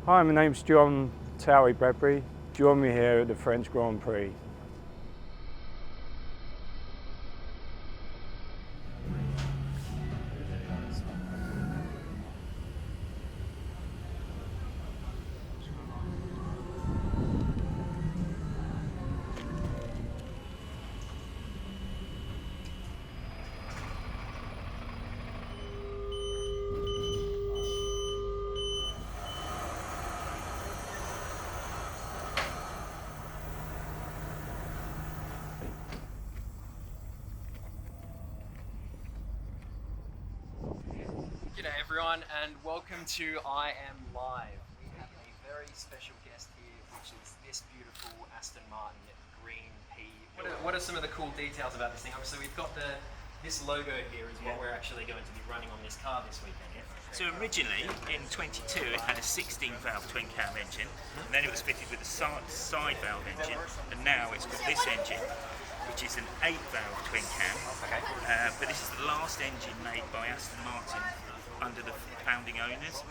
Hi, my name's John Bradbury. Join me here at the French Grand Prix. G'day everyone and welcome to I Am Live. We have a very special guest here, which is this beautiful Aston Martin Green P. What are some of the cool details about this thing? Obviously we've got this logo here is what we're actually going to be running on this car this weekend. So originally, in 22, it had a 16-valve twin-cam engine, and then it was fitted with a side valve engine, and now it's got this engine, which is an 8-valve twin-cam. But this is the last engine made by Aston Martin under the founding owners.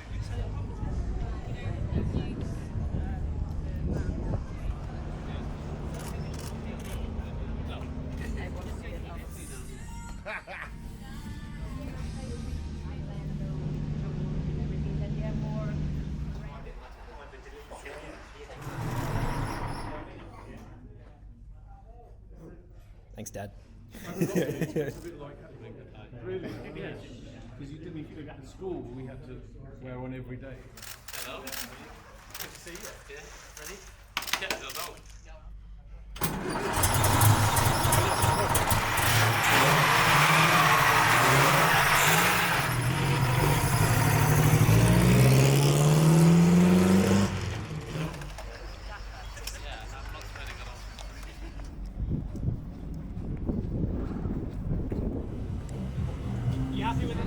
Thanks, Dad. It's a bit like happening. Really? Yes. Because you didn't think at school we had to wear one every day. Hello? Good to see you. Yeah. Ready? Yeah, hello. You happy with it?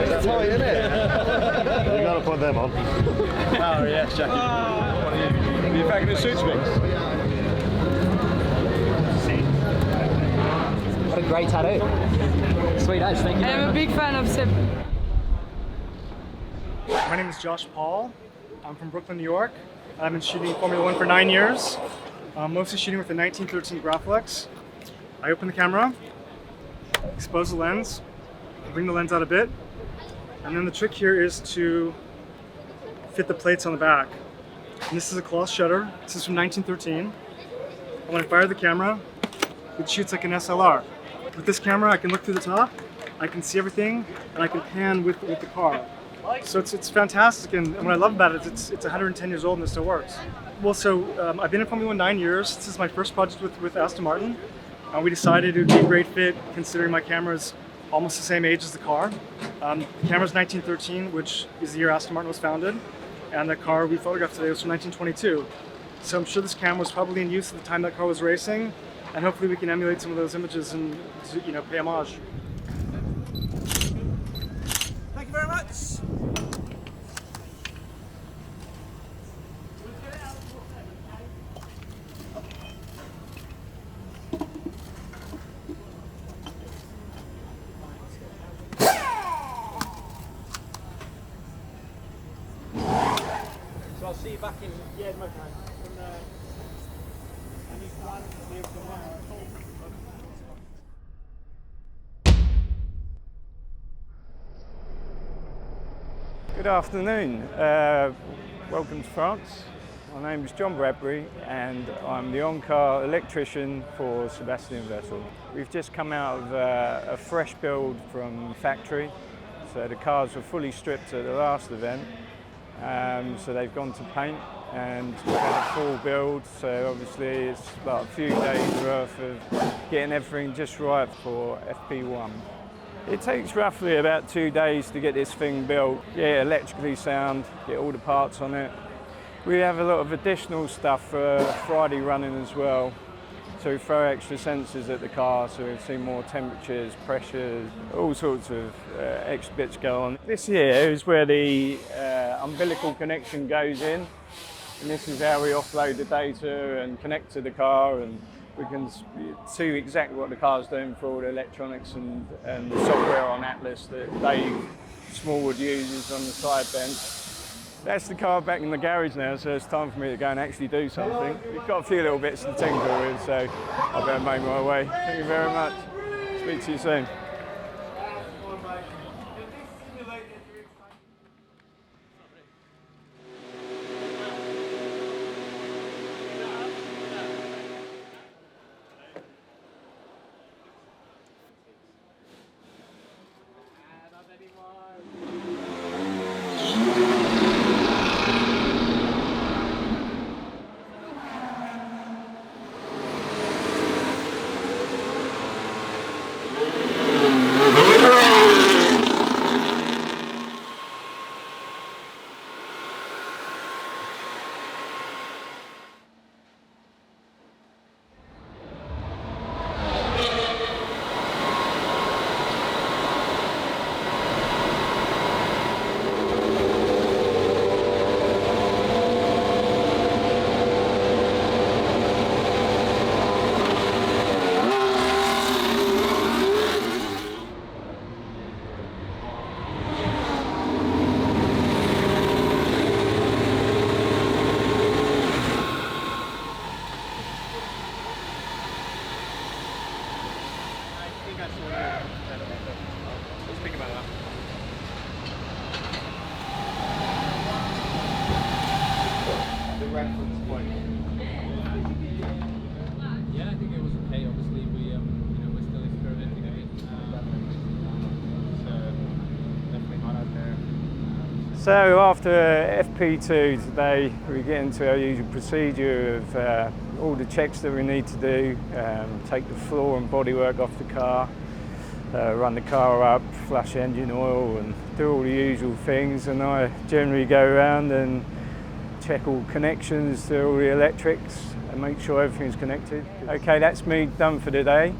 That's tight, isn't it? You gotta put them on. Oh yes, Jackie. Are you fact it suits me? What a great tattoo. Sweet as, thank you. I'm a big fan of Seb. My name is Josh Paul. I'm from Brooklyn, New York. I've been shooting Formula 1 for 9 years, mostly shooting with the 1913 Graflex. I open the camera, expose the lens, bring the lens out a bit, and then the trick here is to fit the plates on the back. And this is a cloth shutter. This is from 1913. And when I fire the camera, it shoots like an SLR. With this camera, I can look through the top, I can see everything, and I can pan with the car. So it's fantastic, and what I love about it is it's 110 years old and it still works. Well, so I've been in Formula 1 9 years. This is my first project with Aston Martin. We decided it would be a great fit considering my camera is almost the same age as the car. The camera's 1913, which is the year Aston Martin was founded, and the car we photographed today was from 1922. So I'm sure this camera was probably in use at the time that car was racing, and hopefully we can emulate some of those images and pay homage. Thank you very much. So I'll see you back in my time. Good afternoon. Welcome to France. My name is John Bradbury and I'm the on-car electrician for Sebastian Vettel. We've just come out of a fresh build from factory. So the cars were fully stripped at the last event. So they've gone to paint and we've had a full build. So obviously it's about a few days worth of getting everything just right for FP1. It takes roughly about 2 days to get this thing built, get it electrically sound, get all the parts on it. We have a lot of additional stuff for Friday running as well. So we throw extra sensors at the car so we see more temperatures, pressures, all sorts of extra bits go on. This here is where the umbilical connection goes in. and this is how we offload the data and connect to the car, and we can see exactly what the car's doing for all the electronics and the software on Atlas that Dave Smallwood uses on the side bench. That's the car back in the garage now, so it's time for me to go and actually do something. We've got a few little bits to tinker with, so I better make my way. Thank you very much. Speak to you soon. Yeah, I think it was okay. Obviously, we're still experimenting a bit. So definitely hot out there. So after FP2 today, we get into our usual procedure of all the checks that we need to do, take the floor and bodywork off the car, run the car up, flush engine oil and do all the usual things, and I generally go around and check all connections to all the electrics and make sure everything's connected. Okay, that's me done for the day.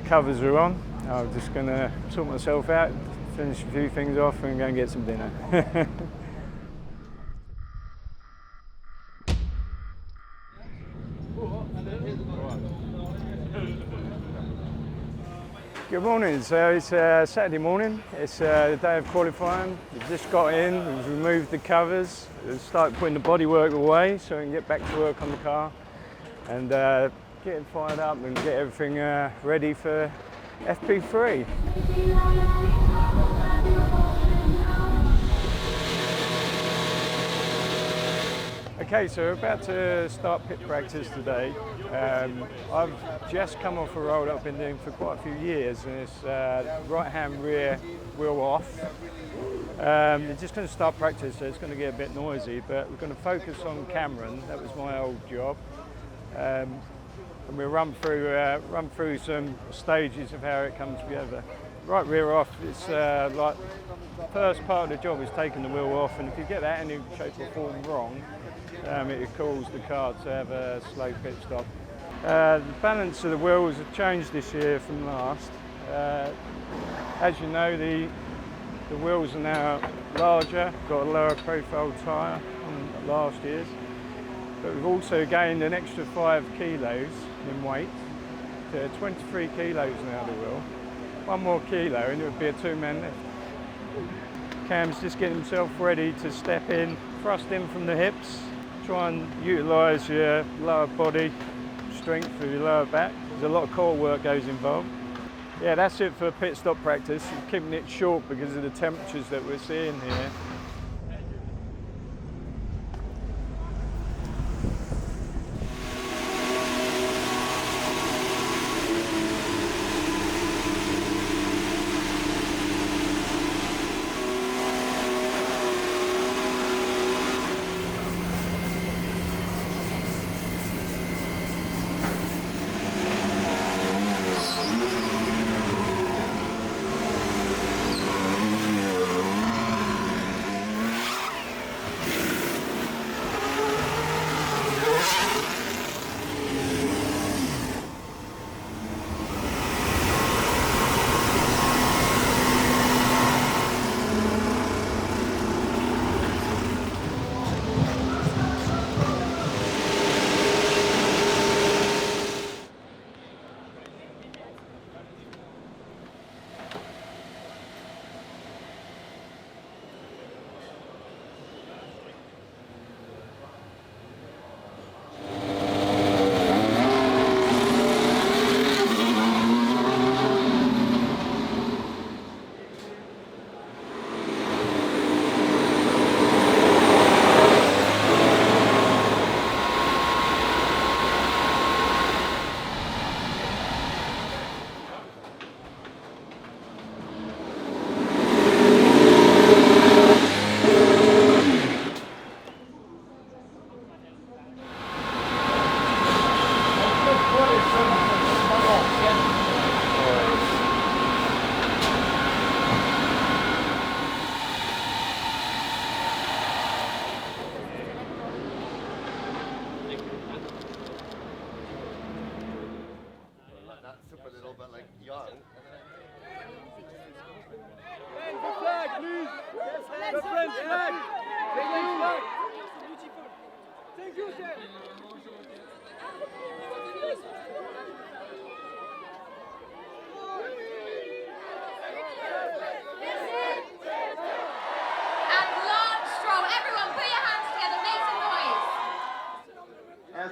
Covers are on. I'm just going to sort myself out, finish a few things off and go and get some dinner. Good morning. So it's Saturday morning. It's the day of qualifying. We've just got in, we've removed the covers, we've started putting the bodywork away so we can get back to work on the car and get it fired up and get everything ready for FP3. Okay, so we're about to start pit practice today. I've just come off a roll that I've been doing for quite a few years, and it's right-hand rear wheel off. We're just going to start practice, so it's going to get a bit noisy, but we're going to focus on Cameron. That was my old job. And we'll run through some stages of how it comes together. Right rear off, it's like the first part of the job is taking the wheel off, and if you get that any shape or form wrong, it causes the car to have a slow pit stop. The balance of the wheels have changed this year from last. As you know, the wheels are now larger, got a lower profile tyre than last year's, but we've also gained an extra 5 kilos in weight to 23 kilos now the wheel. 1 more kilo and it would be a 2-man lift. Cam's just getting himself ready to step in, thrust in from the hips, try and utilise your lower body strength for your lower back. There's a lot of core work goes involved. Yeah, that's it for pit stop practice. We're keeping it short because of the temperatures that we're seeing here.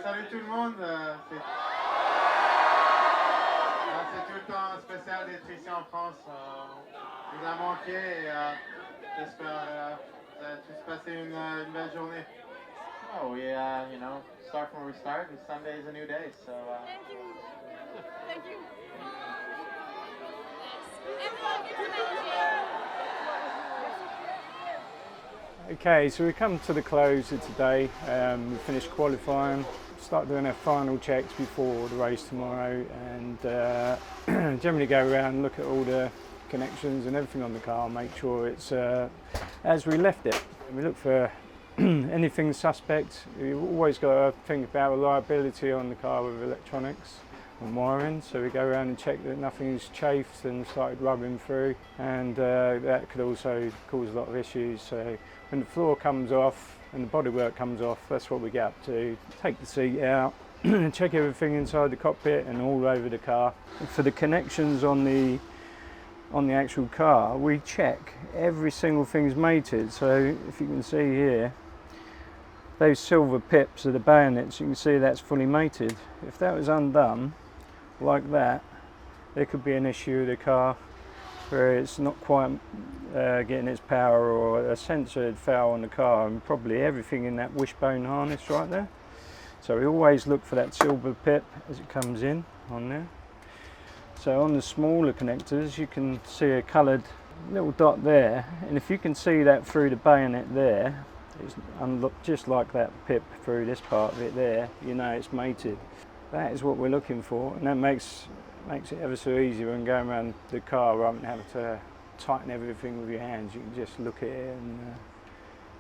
Salut tout le monde, c'est tout le temps spécial d'être ici en France. On vous a manqué et j'espère que vous avez tous passé une belle journée. Oh, we, you know, start from where we start, and Sunday is a new day, so... Thank you. Thank you. Everyone gets a mention. Okay, so we come to the close of today. We finished qualifying, start doing our final checks before the race tomorrow, and generally go around and look at all the connections and everything on the car, make sure it's as we left it. And we look for anything suspect. You've always got to think about reliability on the car with electronics and wiring, so we go around and check that nothing's chafed and started rubbing through, and that could also cause a lot of issues. So when the floor comes off and the bodywork comes off, that's what we get up to. Take the seat out, check everything inside the cockpit and all over the car. For the connections on the actual car, we check every single thing's mated. So if you can see here, those silver pips are the bayonets. You can see that's fully mated. If that was undone like that, there could be an issue with the car where it's not quite getting its power, or a sensor had failed on the car, and probably everything in that wishbone harness right there. So we always look for that silver pip as it comes in on there. So on the smaller connectors you can see a coloured little dot there, and if you can see that through the bayonet there, it's just like that pip through this part of it there, you know it's mated. That is what we're looking for, and that makes it ever so easy when going around the car rather than having to tighten everything with your hands. You can just look at it and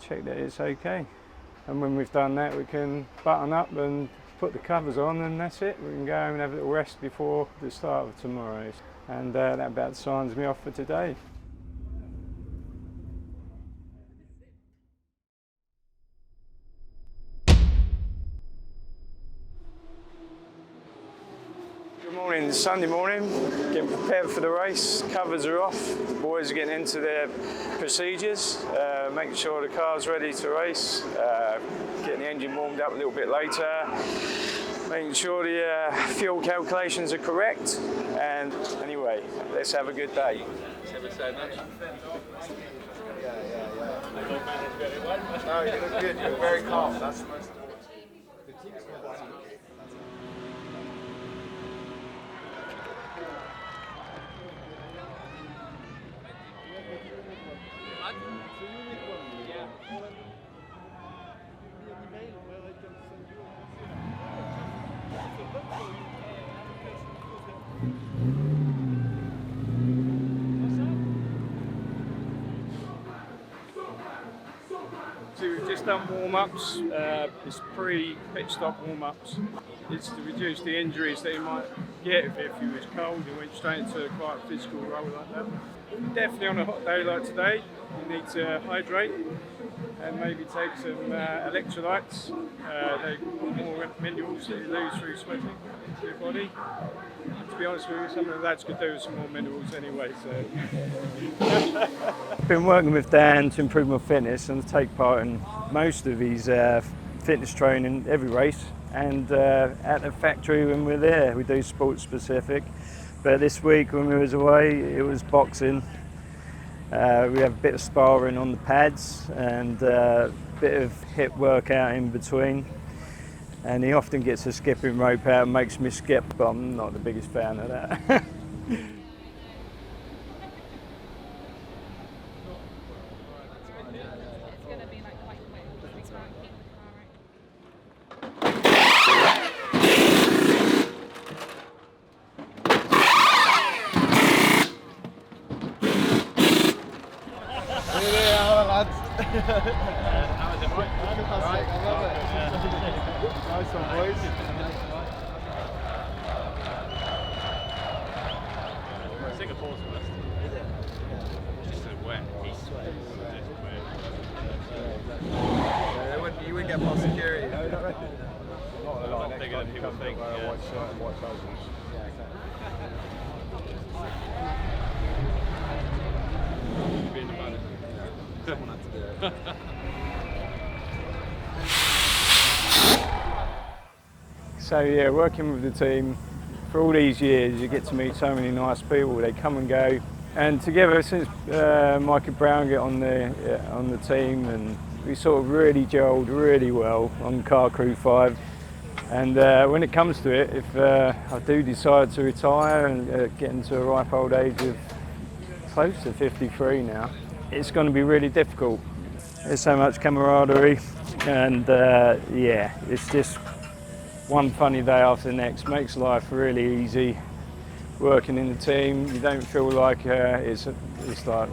check that it's okay. And when we've done that, we can button up and put the covers on, and that's it. We can go home and have a little rest before the start of tomorrow's. And that about signs me off for today. Good morning, it's Sunday morning, getting prepared for the race. Covers are off, the boys are getting into their procedures, making sure the car's ready to race, getting the engine warmed up a little bit later, making sure the fuel calculations are correct, and anyway, let's have a good day. Ever so much. No, you look good, you're very calm, that's the most important. So we've just done warm-ups, it's pre-pit stop warm-ups. It's to reduce the injuries that you might get if you was cold and went straight into quite a physical role like that. Definitely on a hot day like today, you need to hydrate and maybe take some electrolytes. They're more minerals that you lose through sweating to your body. To be honest with you, some of the lads could do with some more minerals anyway. So, been working with Dan to improve my fitness and take part in most of his fitness training every race, and at the factory when we're there we do sports specific. But this week when we was away, it was boxing. We have a bit of sparring on the pads and a bit of hip workout in between. And he often gets a skipping rope out and makes me skip, but I'm not the biggest fan of that. Nice one, boys. Singapore's the best. Just so wet. He's just wet. get past security. Not a lot. Next time you come think, white shirt and white trousers. Yeah, exactly. Being the manager. Someone had to do it. So yeah, working with the team for all these years, you get to meet so many nice people. They come and go, and together since Mike and Brown get on the team, and we sort of really gelled really well on Car Crew 5. And when it comes to it, if I do decide to retire and get into a ripe old age of close to 53 now, it's going to be really difficult. There's so much camaraderie, and yeah, it's just one funny day after the next. Makes life really easy working in the team. You don't feel like it's like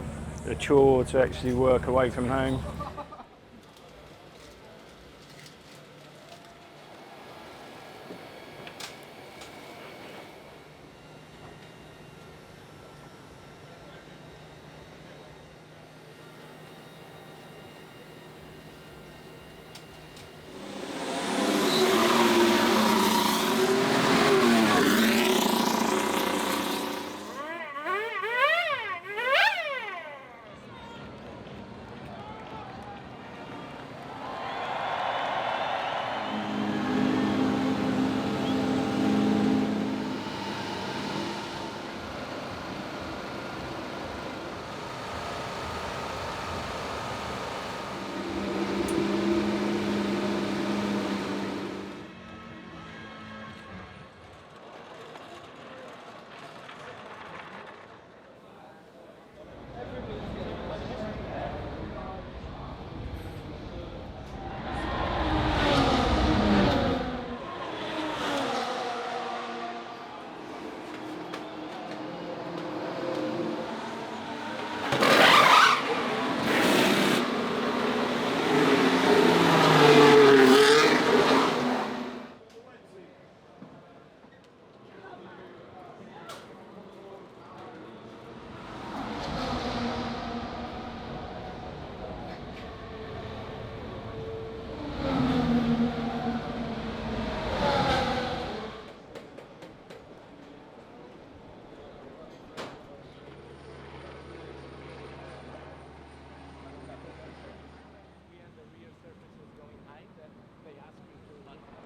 a chore to actually work away from home.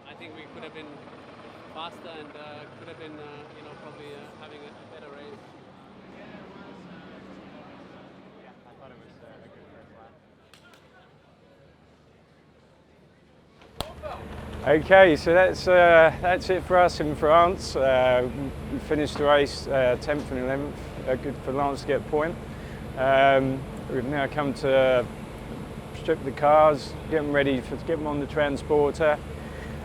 I think we could have been faster and could have been, you know, probably having a better race. Yeah, I thought it was a good first lap. Okay, so that's it for us in France. We finished the race 10th and 11th. Good for Lance to get a point. We've now come to strip the cars, get them ready to get them on the transporter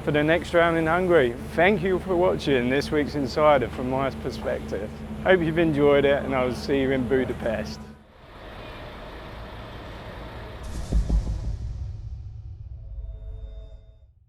for the next round in Hungary. Thank you for watching this week's Insider from my perspective. Hope you've enjoyed it, and I'll see you in Budapest.